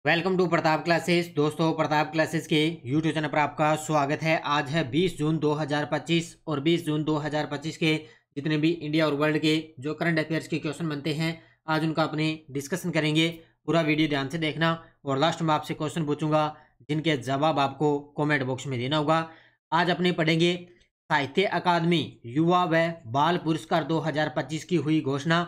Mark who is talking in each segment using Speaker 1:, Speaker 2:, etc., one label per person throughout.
Speaker 1: Welcome to Pratap classes. दोस्तों, Pratap classes के YouTube channel पर आपका स्वागत है। आज है 20 जून 2025 और 20 जून 2025 के जितने भी इंडिया और वर्ल्ड के जो करंट अफेयर्स के क्वेश्चन बनते हैं, आज उनका अपने डिस्कशन करेंगे। पूरा वीडियो ध्यान से देखना और लास्ट में आपसे क्वेश्चन पूछूंगा जिनके जवाब आपको कॉमेंट बॉक्स में देना होगा। आज अपने पढ़ेंगे साहित्य अकादमी युवा व बाल पुरस्कार 2025 की हुई घोषणा,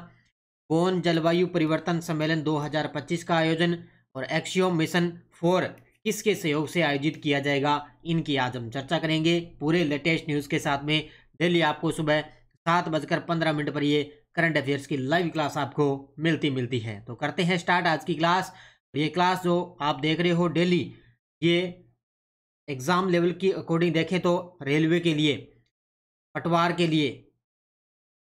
Speaker 1: बोन जलवायु परिवर्तन सम्मेलन 2025 का आयोजन और एक्सियोम मिशन 4 किसके सहयोग से आयोजित किया जाएगा, इनकी आज हम चर्चा करेंगे पूरे लेटेस्ट न्यूज़ के साथ में। डेली आपको सुबह 7:15 पर ये करंट अफेयर्स की लाइव क्लास आपको मिलती है। तो करते हैं स्टार्ट आज की क्लास। ये क्लास जो आप देख रहे हो डेली, ये एग्ज़ाम लेवल की अकॉर्डिंग देखें तो रेलवे के लिए, पटवार के लिए,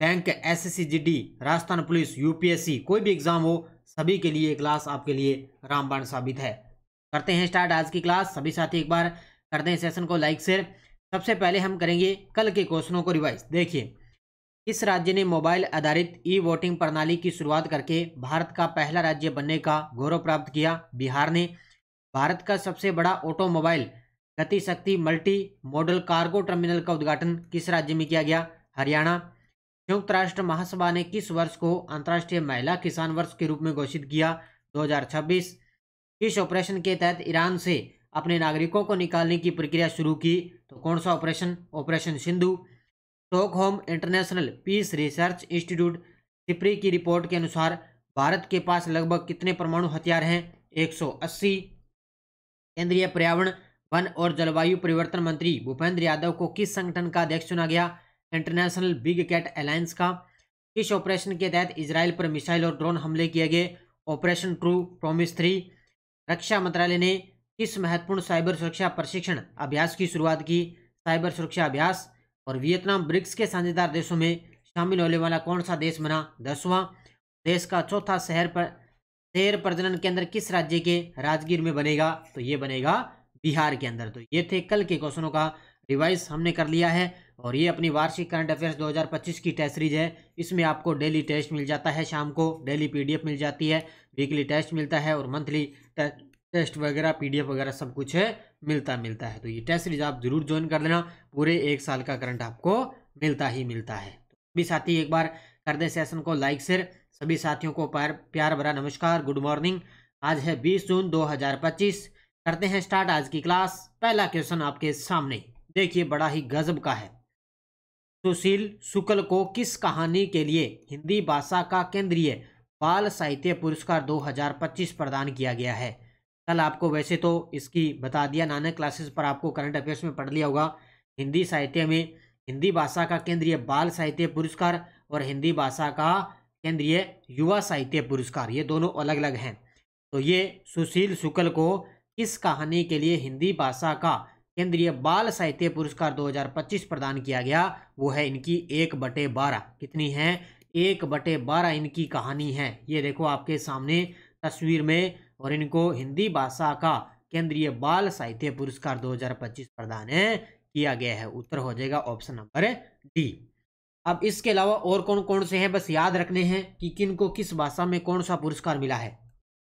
Speaker 1: bank, SSCGD, Rajasthan police, UPSC, कोई भी एग्जाम हो, सभी के लिए क्लास आपके लिए रामबाण साबित है। करते हैं स्टार्ट आज की क्लास। सभी साथी एक बार करते हैं सेशन को लाइक शेयर। सबसे पहले हम करेंगे कल के क्वेश्चनों को रिवाइज। देखिए, किस राज्य ने मोबाइल आधारित ई वोटिंग प्रणाली की शुरुआत करके भारत का पहला राज्य बनने का गौरव प्राप्त किया? बिहार ने। भारत का सबसे बड़ा ऑटोमोबाइल गति शक्ति मल्टी मॉडल कार्गो टर्मिनल का उद्घाटन किस राज्य में किया गया? हरियाणा। संयुक्त राष्ट्र महासभा ने किस वर्ष को अंतर्राष्ट्रीय महिला किसान वर्ष के रूप में घोषित किया? 2026। किस ऑपरेशन के तहत ईरान से अपने नागरिकों को निकालने की प्रक्रिया शुरू की? तो कौन सा operation? Operation Sindhu. Stockholm International Peace Research Institute SIPRI की रिपोर्ट के अनुसार भारत के पास लगभग कितने परमाणु हथियार हैं? 180। केंद्रीय पर्यावरण, वन और जलवायु परिवर्तन मंत्री भूपेंद्र यादव को किस संगठन का अध्यक्ष चुना गया? इंटरनेशनल बिग कैट अलायंस का। किस ऑपरेशन के तहत इजराइल पर मिसाइल और ड्रोन हमले किए गए? Operation true promise 3। रक्षा मंत्रालय ने किस महत्वपूर्ण साइबर सुरक्षा प्रशिक्षण अभ्यास की शुरुआत की? साइबर सुरक्षा अभ्यास। और वियतनाम ब्रिक्स के साझेदार देशों में शामिल होने वाला कौन सा देश बना? 10वां। देश का चौथा शहर प्रजनन केंद्र किस राज्य के राजगीर में बनेगा? तो ये बनेगा बिहार के अंदर। तो ये थे कल के क्वेश्चनों का रिवाइज हमने कर लिया है। और ये अपनी वार्षिक करंट अफेयर्स 2025 की टेस्ट सीरीज है। इसमें आपको डेली टेस्ट मिल जाता है, शाम को डेली PDF मिल जाती है, वीकली टेस्ट मिलता है और मंथली टेस्ट वगैरह PDF वगैरह सब कुछ है मिलता है। तो ये टेस्ट सीरीज आप जरूर ज्वाइन कर लेना, पूरे 1 साल का करंट आपको मिलता है। तो सभी साथी एक बार कर दें सेशन को लाइक शेयर। सभी साथियों को प्यार भरा नमस्कार, गुड मॉर्निंग। आज है 20 जून 2025। करते हैं स्टार्ट आज की क्लास। पहला क्वेश्चन आपके सामने देखिए, बड़ा ही गजब का है। सुशील शुक्ल को किस कहानी के लिए हिंदी भाषा का केंद्रीय बाल साहित्य पुरस्कार 2025 प्रदान किया गया है? कल आपको वैसे तो इसकी बता दिया, नानक क्लासेस पर आपको करंट अफेयर्स में पढ़ लिया होगा। हिंदी साहित्य में हिंदी भाषा का केंद्रीय बाल साहित्य पुरस्कार और हिंदी भाषा का केंद्रीय युवा साहित्य पुरस्कार, ये दोनों अलग अलग हैं। तो ये सुशील शुक्ल को किस कहानी के लिए हिंदी भाषा का केंद्रीय बाल साहित्य पुरस्कार 2025 प्रदान किया गया? वो है इनकी 1/12। कितनी है? 1/12 इनकी कहानी है। ये देखो आपके सामने तस्वीर में, और इनको हिंदी भाषा का केंद्रीय बाल साहित्य पुरस्कार 2025 प्रदान किया गया है। उत्तर हो जाएगा ऑप्शन नंबर D। अब इसके अलावा और कौन कौन से हैं, बस याद रखने हैं कि किन को किस भाषा में कौन सा पुरस्कार मिला है,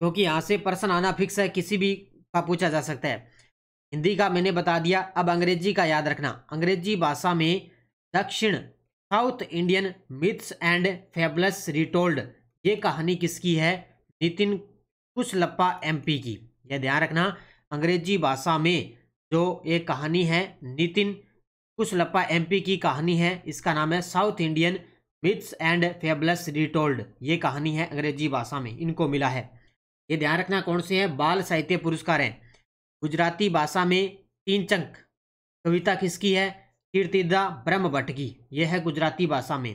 Speaker 1: क्योंकि यहाँ से प्रश्न आना फिक्स है, किसी भी का पूछा जा सकता है। हिंदी का मैंने बता दिया, अब अंग्रेजी का याद रखना। अंग्रेजी भाषा में दक्षिण south Indian myths and fables retold, ये कहानी किसकी है? नितिन कुशलप्पा MP की। यह ध्यान रखना, अंग्रेजी भाषा में जो एक कहानी है नितिन कुशलप्पा MP की कहानी है, इसका नाम है south Indian myths and fables retold. ये कहानी है अंग्रेजी भाषा में, इनको मिला है। ये ध्यान रखना कौन से हैं बाल साहित्य पुरस्कार हैं। गुजराती भाषा में 3 चंक कविता किसकी है? कीर्तिदा ब्रह्म भट्ट की, यह है गुजराती भाषा में।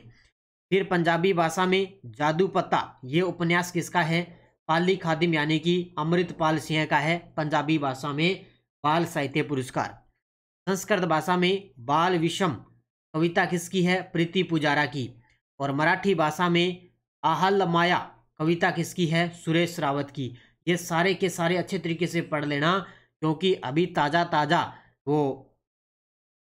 Speaker 1: फिर पंजाबी भाषा में जादू पत्ता, ये उपन्यास किसका है? पाली खादिम यानी कि अमृतपाल सिंह का है। पंजाबी भाषा में बाल साहित्य पुरस्कार। संस्कृत भाषा में बाल विषम कविता किसकी है? प्रीति पुजारा की। और मराठी भाषा में आहल माया कविता किसकी है? सुरेश रावत की। ये सारे के सारे अच्छे तरीके से पढ़ लेना, क्योंकि अभी ताज़ा वो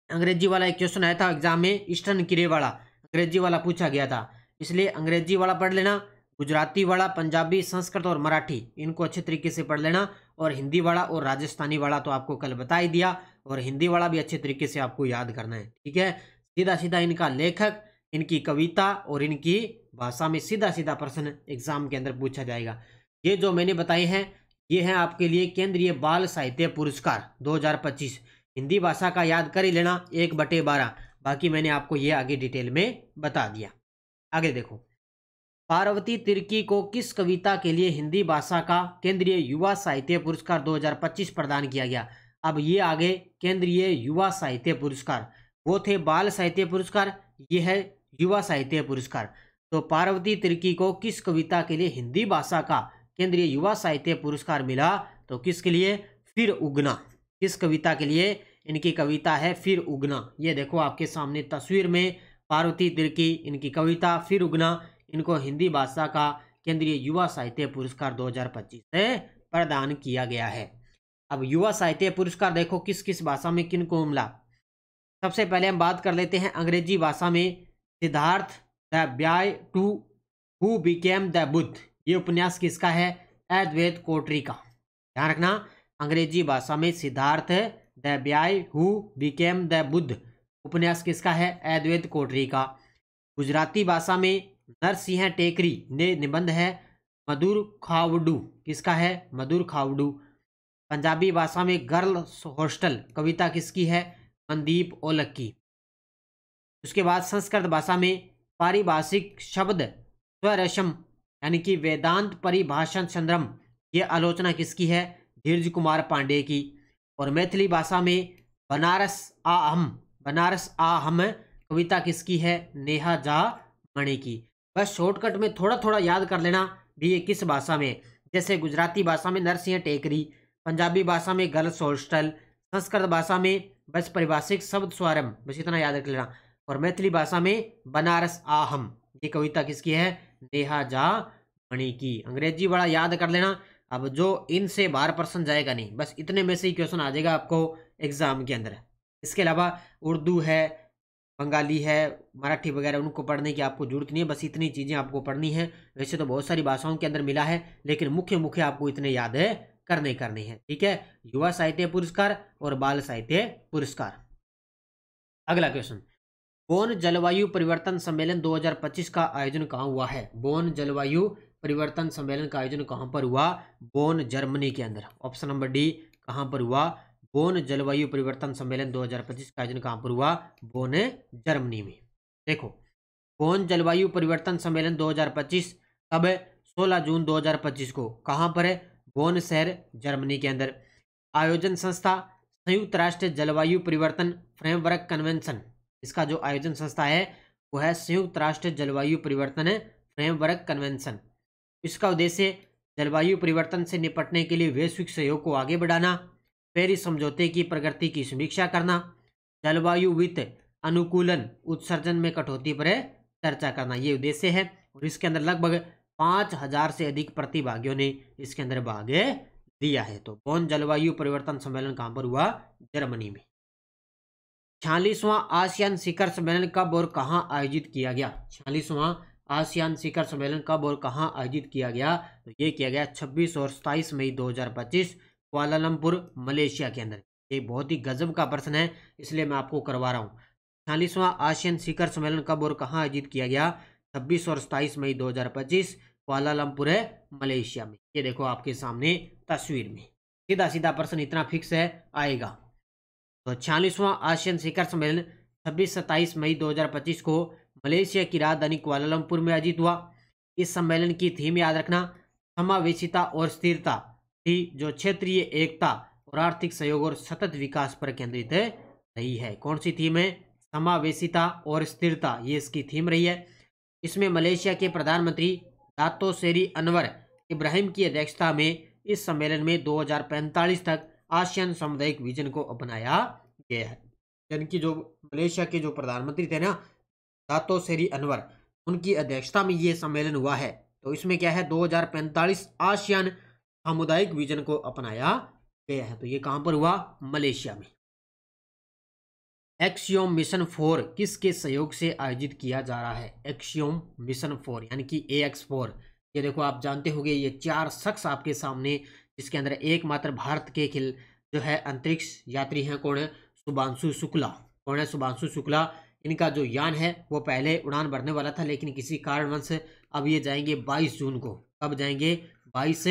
Speaker 1: अंग्रेजी वाला एक क्वेश्चन आया था एग्जाम में, ईस्टर्न किरे वाला अंग्रेजी वाला पूछा गया था, इसलिए अंग्रेजी वाला पढ़ लेना। गुजराती वाला, पंजाबी, संस्कृत और मराठी इनको अच्छे तरीके से पढ़ लेना। और हिंदी वाला और राजस्थानी वाला तो आपको कल बता ही दिया, और हिंदी वाला भी अच्छे तरीके से आपको याद करना है, ठीक है। सीधा सीधा इनका लेखक, इनकी कविता और इनकी भाषा में सीधा सीधा प्रश्न एग्जाम के अंदर पूछा जाएगा। ये जो मैंने बताए हैं ये हैं आपके लिए केंद्रीय बाल साहित्य पुरस्कार 2025। हिंदी भाषा का याद कर ही लेना 1/12, बाकी मैंने आपको ये आगे डिटेल में बता दिया। आगे देखो, पार्वती तिर्की को किस कविता के लिए हिंदी भाषा का केंद्रीय युवा साहित्य पुरस्कार 2025 प्रदान किया गया। अब ये आगे केंद्रीय युवा साहित्य पुरस्कार, वो थे बाल साहित्य पुरस्कार, ये है युवा साहित्य पुरस्कार। तो पार्वती तिर्की को किस कविता के लिए हिंदी भाषा का केंद्रीय युवा साहित्य पुरस्कार मिला, तो किसके लिए, फिर उगना। किस कविता के लिए, इनकी कविता है फिर उगना। ये देखो आपके सामने तस्वीर में पार्वती तिर्की, इनकी कविता फिर उगना, इनको हिंदी भाषा का केंद्रीय युवा साहित्य पुरस्कार 2025 से प्रदान किया गया है। अब युवा साहित्य पुरस्कार देखो किस किस भाषा में किन को मिला। सबसे पहले हम बात कर लेते हैं अंग्रेजी भाषा में, Siddhartha the boy to who became the Buddha, ये उपन्यास किसका है, अद्वैत कोटरी का। ध्यान रखना, अंग्रेजी भाषा में Siddhartha the boy who became the Buddha उपन्यास किसका है, अद्वैत कोटरी का। गुजराती भाषा में नरसिंह टेकरी ने निबंध है मधुर खावडू, किसका है, मधुर खावडू। पंजाबी भाषा में गर्ल्स हॉस्टल कविता किसकी है, मनदीप ओलक की। उसके बाद संस्कृत भाषा में पारिभाषिक शब्द स्वरसम यानी कि वेदांत परिभाषण चंद्रम, ये आलोचना किसकी है, धीरज कुमार पांडे की। और मैथिली भाषा में बनारस आहम कविता किसकी है, नेहा झा मणि की। बस शॉर्टकट में थोड़ा थोड़ा याद कर लेना भी ये किस भाषा में, जैसे गुजराती भाषा में नरसिंह टेकरी, पंजाबी भाषा में गर्ल्स हॉस्टल, संस्कृत भाषा में बस परिभाषिक शब्द स्वारम, बस इतना याद रख लेना। और मैथिली भाषा में बनारस आहम, ये कविता किसकी है, नेहा झा मणि की। अंग्रेजी वाला याद कर लेना, अब जो इनसे बाहर प्रश्न जाएगा नहीं, बस इतने में से ही क्वेश्चन आ जाएगा आपको एग्जाम के अंदर। इसके अलावा उर्दू है, बंगाली है, मराठी वगैरह उनको पढ़ने की आपको जरूरत नहीं है, बस इतनी चीज़ें आपको पढ़नी है। वैसे तो बहुत सारी भाषाओं के अंदर मिला है, लेकिन मुख्य मुख्य आपको इतने याद है करने हैं, ठीक है। युवा साहित्य पुरस्कार और बाल साहित्य पुरस्कार। अगला क्वेश्चन, बोन जलवायु परिवर्तन सम्मेलन 2025 का आयोजन कहाँ हुआ है। बोन जलवायु परिवर्तन सम्मेलन का आयोजन कहाँ पर हुआ, बोन जर्मनी के अंदर। ऑप्शन नंबर डी, कहाँ पर हुआ, बोन जलवायु परिवर्तन सम्मेलन 2025 का आयोजन कहाँ पर हुआ, बोन जर्मनी में। देखो, बोन जलवायु परिवर्तन सम्मेलन 2025 कब है, 16 जून 2025 को, कहाँ पर है, बोन शहर जर्मनी के अंदर। आयोजन संस्था संयुक्त राष्ट्र जलवायु परिवर्तन फ्रेमवर्क कन्वेंशन, इसका जो आयोजन संस्था है वो है संयुक्त राष्ट्र जलवायु परिवर्तन फ्रेमवर्क कन्वेंशन। इसका उद्देश्य जलवायु परिवर्तन से निपटने के लिए वैश्विक सहयोग को आगे बढ़ाना, पेरिस समझौते की प्रगति की समीक्षा करना, जलवायु वित्त अनुकूलन उत्सर्जन में कटौती पर चर्चा करना, ये उद्देश्य है। और इसके अंदर लगभग 5000 से अधिक प्रतिभागियों ने इसके अंदर भाग लिया है। तो बोन जलवायु परिवर्तन सम्मेलन कहाँ पर हुआ, जर्मनी में। 46वां आसियान शिखर सम्मेलन कब और कहाँ आयोजित किया गया। 46वां आसियान शिखर सम्मेलन कब और कहाँ आयोजित किया गया, तो ये किया गया 26 और 27 मई 2025 कुआलालंपुर मलेशिया के अंदर। ये बहुत ही गजब का प्रश्न है, इसलिए मैं आपको करवा रहा हूँ। 46वां आसियान शिखर सम्मेलन कब और कहाँ आयोजित किया गया, 26 और 27 मई 2025 कुआलालंपुर मलेशिया में। ये देखो आपके सामने तस्वीर में, सीधा सीधा प्रश्न इतना फिक्स है आएगा। तो 46वां आसियान शिखर सम्मेलन 26-27 मई 2025 को मलेशिया की राजधानी कुआलालंपुर में आयोजित हुआ। इस सम्मेलन की थीम याद रखना, समावेशिता और स्थिरता थी, जो क्षेत्रीय एकता और आर्थिक सहयोग और सतत विकास पर केंद्रित रही है। कौन सी थीम है, समावेशिता और स्थिरता, ये इसकी थीम रही है। इसमें मलेशिया के प्रधानमंत्री दातो सेरी अनवर इब्राहिम की अध्यक्षता में इस सम्मेलन में 2045 तक आसियान सामुदायिक विजन को अपनाया गया है। यानी कि जो मलेशिया के जो प्रधानमंत्री थे ना, दातो सेरी अनवर, उनकी अध्यक्षता में ये सम्मेलन हुआ है। तो इसमें क्या है, 2045 आसियान सामुदायिक विजन को अपनाया गया है। तो ये कहां पर हुआ, मलेशिया में। एक्सियोम मिशन 4 किसके सहयोग से आयोजित किया जा रहा है। एक्सियोम मिशन 4 यानी कि AX4 ये देखो आप जानते होंगे ये 4 शख्स आपके सामने, जिसके अंदर एकमात्र भारत के खिल जो है अंतरिक्ष यात्री हैं, कौन है? शुभांशु शुक्ला। कौन है? शुभांशु शुक्ला। इनका जो यान है वो पहले उड़ान भरने वाला था, लेकिन किसी कारणवश अब ये जाएंगे 22 जून को। कब जाएंगे? 22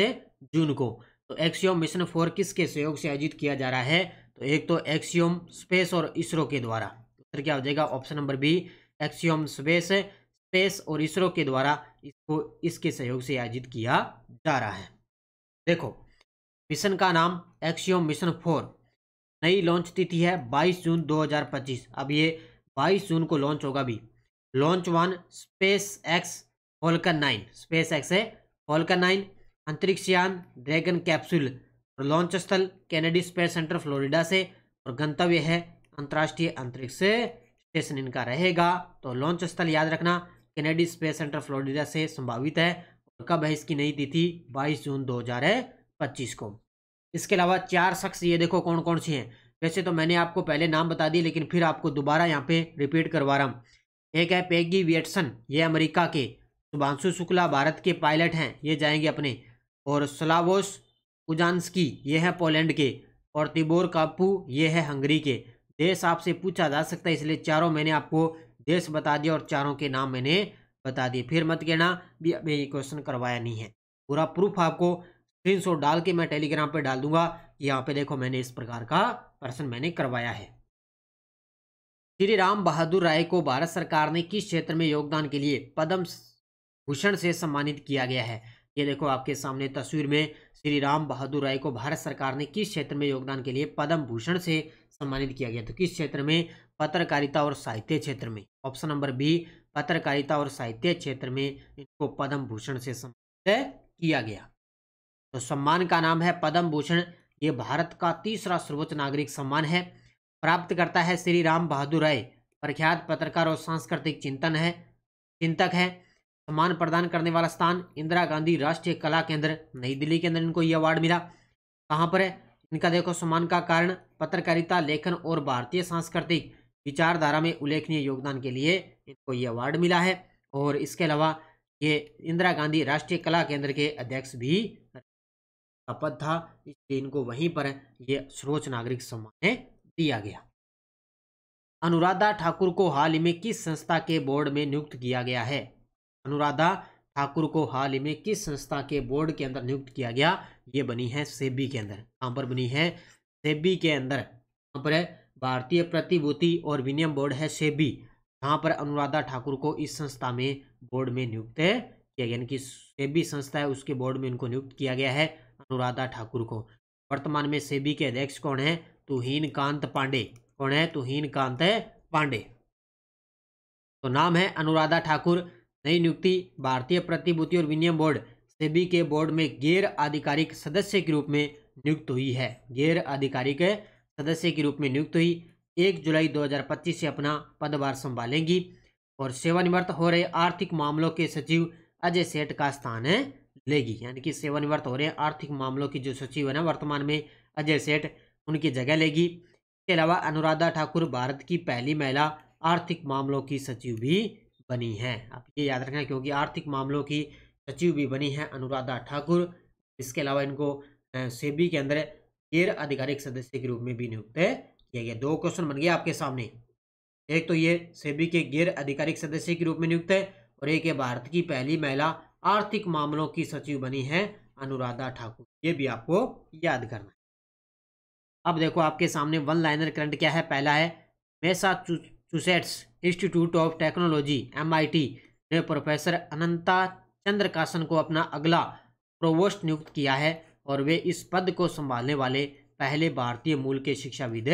Speaker 1: जून को। तो एक्सियोम मिशन 4 किसके सहयोग से आयोजित किया जा रहा है? तो एक तो एक्सियोम स्पेस और इसरो के द्वारा। उत्तर क्या हो जाएगा? Option number B, Axiom Space और इसरो के द्वारा इसको इसके सहयोग से आयोजित किया जा रहा है। देखो मिशन का नाम एक्सियोम मिशन 4, नई लॉन्च तिथि है 22 जून 2025। अब ये 22 जून को लॉन्च होगा भी। Launch 1 space x Falcon 9, space x है फॉल्कन 9, अंतरिक्षयान ड्रैगन कैप्सूल, और लॉन्च स्थल कैनेडी स्पेस सेंटर फ्लोरिडा से, और गंतव्य है अंतर्राष्ट्रीय अंतरिक्ष स्टेशन इनका रहेगा। तो लॉन्च स्थल याद रखना कैनेडी स्पेस सेंटर फ्लोरिडा से संभावित है। और कब है इसकी नई तिथि? 22 जून 2025 को। इसके अलावा 4 शख्स ये देखो कौन कौन से हैं। वैसे तो मैंने आपको पहले नाम बता दिए, लेकिन फिर आपको दोबारा यहाँ पे रिपीट करवा रहा हूँ। एक है पेगी वियटसन, ये अमेरिका के। शुभांशु शुक्ला भारत के पायलट हैं, ये जाएंगे अपने। और स्लावोस उजान्स्की ये है पोलैंड के। और तिबोर कापू ये है हंगरी के। देश आपसे पूछा जा सकता है, इसलिए चारों मैंने आपको देश बता दिया और चारों के नाम मैंने बता दिए। फिर मत कहना भी अभी ये क्वेश्चन करवाया नहीं है। पूरा प्रूफ आपको स्क्रीनशॉट डाल के मैं टेलीग्राम पे डाल दूंगा। यहाँ पे देखो मैंने इस प्रकार का प्रश्न मैंने करवाया है। श्री राम बहादुर राय को भारत सरकार ने किस क्षेत्र में योगदान के लिए पद्म भूषण से सम्मानित किया गया है? ये देखो आपके सामने तस्वीर में श्री राम बहादुर राय को भारत सरकार ने किस क्षेत्र में योगदान के लिए पद्म भूषण से सम्मानित किया गया? तो किस क्षेत्र में? पत्रकारिता और साहित्य क्षेत्र में। ऑप्शन नंबर बी, पत्रकारिता और साहित्य क्षेत्र में इनको पद्म भूषण से सम्मानित किया गया। तो सम्मान का नाम है पद्म भूषण। ये भारत का तीसरा सर्वोच्च नागरिक सम्मान है। प्राप्त करता है श्री राम बहादुर राय, प्रख्यात पत्रकार और सांस्कृतिक चिंतक है। सम्मान प्रदान करने वाला स्थान इंदिरा गांधी राष्ट्रीय कला केंद्र नई दिल्ली के अंदर इनको ये अवार्ड मिला। कहाँ पर है इनका? देखो सम्मान का कारण पत्रकारिता, लेखन और भारतीय सांस्कृतिक विचारधारा में उल्लेखनीय योगदान के लिए इनको ये अवार्ड मिला है। और इसके अलावा ये इंदिरा गांधी राष्ट्रीय कला केंद्र के अध्यक्ष भी पद था, इसलिए इनको वहीं पर ये सर्वोच्च नागरिक सम्मान दिया गया। अनुराधा ठाकुर को हाल ही में किस संस्था के बोर्ड में नियुक्त किया गया है? अनुराधा ठाकुर को हाल ही में किस संस्था के बोर्ड के अंदर नियुक्त किया गया? ये बनी है सेबी के अंदर। कहाँ पर बनी है? सेबी के अंदर। कहाँ पर है? भारतीय प्रतिभूति और विनिमय बोर्ड है सेबी। यहाँ पर अनुराधा ठाकुर को इस संस्था में बोर्ड में नियुक्त किया गया, यानी कि सेबी संस्था है उसके बोर्ड में इनको नियुक्त किया गया है अनुराधा ठाकुर को। वर्तमान में सेबी के अध्यक्ष कौन है? तुहिन कांत पांडे। कौन है? तुहिन कांत पांडे। तो नाम है अनुराधा ठाकुर। नई नियुक्ति भारतीय प्रतिभूति और विनिमय बोर्ड सेबी के बोर्ड में गैर आधिकारिक सदस्य के रूप में नियुक्त हुई है। गैर आधिकारिक सदस्य के रूप में नियुक्त हुई। 1 जुलाई 2025 से अपना पदभार संभालेंगी और सेवानिवृत्त हो रहे आर्थिक मामलों के सचिव अजय सेठ का स्थान लेगी। यानी कि सेवानिवृत्त हो रहे आर्थिक मामलों की जो सचिव है ना वर्तमान में अजय सेठ, उनकी जगह लेगी। इसके अलावा अनुराधा ठाकुर भारत की पहली महिला आर्थिक मामलों की सचिव भी बनी है। आप ये याद रखना, क्योंकि आर्थिक मामलों की सचिव भी बनी है अनुराधा ठाकुर। इसके अलावा इनको सेबी के अंदर गैर आधिकारिक सदस्य के रूप में भी नियुक्त किया गया। 2 क्वेश्चन बन गए आपके सामने। एक तो ये सेबी के गैर आधिकारिक सदस्य के रूप में नियुक्त है, और एक है भारत की पहली महिला आर्थिक मामलों की सचिव बनी है अनुराधा ठाकुर। ये भी आपको याद करना है। अब देखो आपके सामने वन लाइनर करंट क्या है। पहला है Massachusetts institute of technology MIT ने प्रोफेसर अनंता चंद्रकासन को अपना अगला प्रोवोस्ट नियुक्त किया है, और वे इस पद को संभालने वाले पहले भारतीय मूल के शिक्षाविद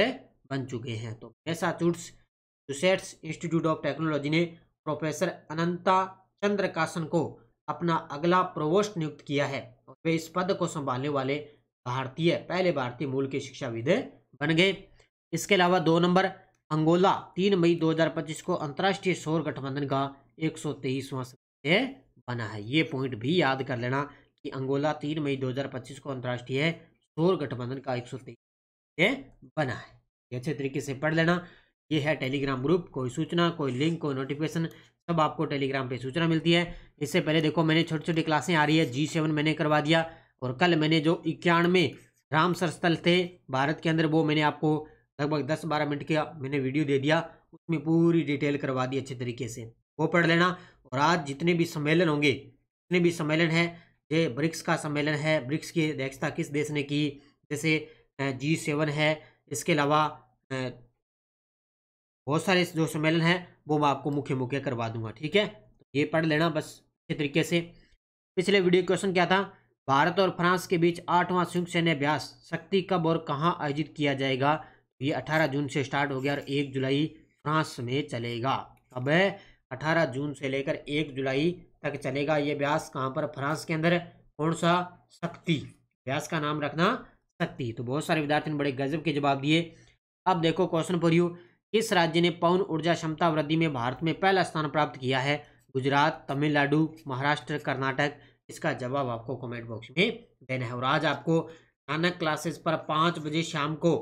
Speaker 1: बन चुके हैं। तो मैसाचुसेट्स इंस्टीट्यूट ऑफ टेक्नोलॉजी ने प्रोफेसर अनंता चंद्रकासन को अपना अगला प्रोवोस्ट नियुक्त किया है, और वे इस पद को संभालने वाले पहले भारतीय मूल के शिक्षाविद बन गए। इसके अलावा 2 नंबर अंगोला 3 मई 2025 को अंतर्राष्ट्रीय सौर गठबंधन का 123वां सदस्य बना है। ये पॉइंट भी याद कर लेना कि अंगोला 3 मई 2025 को अंतर्राष्ट्रीय सौर गठबंधन का 123 बना है। अच्छे तरीके से पढ़ लेना। ये है टेलीग्राम ग्रुप। कोई सूचना, कोई लिंक, कोई नोटिफिकेशन सब आपको टेलीग्राम पे सूचना मिलती है। इससे पहले देखो मैंने छोटी छोटी क्लासें आ रही है, G7 मैंने करवा दिया, और कल मैंने जो 91 रामसर स्थल थे भारत के अंदर वो मैंने आपको लगभग 10-12 मिनट का मैंने वीडियो दे दिया, उसमें पूरी डिटेल करवा दी अच्छे तरीके से, वो पढ़ लेना। और आज जितने भी सम्मेलन होंगे, जितने भी सम्मेलन है, ये ब्रिक्स का सम्मेलन है, ब्रिक्स की अध्यक्षता किस देश ने की, जैसे G7 है, इसके अलावा बहुत सारे जो सम्मेलन है वो मैं आपको मुख्य मुख्य करवा दूंगा, ठीक है। तो ये पढ़ लेना बस अच्छे तरीके से। पिछले वीडियो क्वेश्चन क्या था, भारत और फ्रांस के बीच 8वां संयुक्त सैन्य अभ्यास शक्ति कब और कहाँ आयोजित किया जाएगा। ये 18 जून से स्टार्ट हो गया और 1 जुलाई फ्रांस में चलेगा। अब 18 जून से लेकर 1 जुलाई तक चलेगा ये अभ्यास। कहाँ पर, फ्रांस के अंदर। कौन सा, शक्ति, अभ्यास का नाम रखना शक्ति। तो बहुत सारे विद्यार्थी ने बड़े गजब के जवाब दिए। अब देखो क्वेश्चन फॉर यू, किस राज्य ने पवन ऊर्जा क्षमता वृद्धि में भारत में पहला स्थान प्राप्त किया है। गुजरात, तमिलनाडु, महाराष्ट्र, कर्नाटक। इसका जवाब आपको कमेंट बॉक्स में देना है। और आज आपको नानक क्लासेस पर 5 बजे शाम को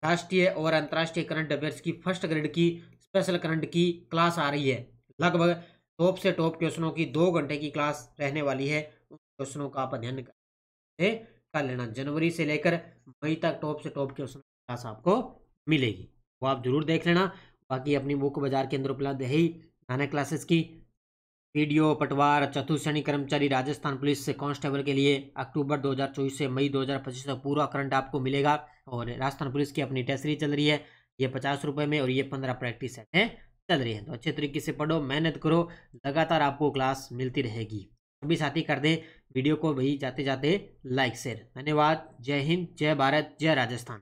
Speaker 1: राष्ट्रीय और अंतर्राष्ट्रीय करंट अफेयर्स की फर्स्ट ग्रेड की स्पेशल करंट की क्लास आ रही है। लगभग टॉप से टॉप क्वेश्चनों की 2 घंटे की क्लास रहने वाली है। उन क्वेश्चनों का आप अध्ययन कर लेना। जनवरी से लेकर मई तक टॉप से टॉप क्वेश्चन क्लास आपको मिलेगी, वो आप जरूर देख लेना। बाकी अपनी बुक बाजार के अंदर उपलब्ध है ही नानक क्लासेस की। पीडीओ, पटवार, चतुर्थ श्रेणी कर्मचारी, राजस्थान पुलिस से कांस्टेबल के लिए अक्टूबर 2024 से मई 2025 तक पूरा करंट आपको मिलेगा। और राजस्थान पुलिस की अपनी टेस्ट सीरीज चल रही है, ये 50 रुपये में, और ये 15 प्रैक्टिस सेट है चल रही है। तो अच्छे तरीके से पढ़ो, मेहनत करो, लगातार आपको क्लास मिलती रहेगी। सभी साथी कर दें वीडियो को भाई जाते जाते लाइक शेयर। धन्यवाद। जय हिंद, जय भारत, जय राजस्थान।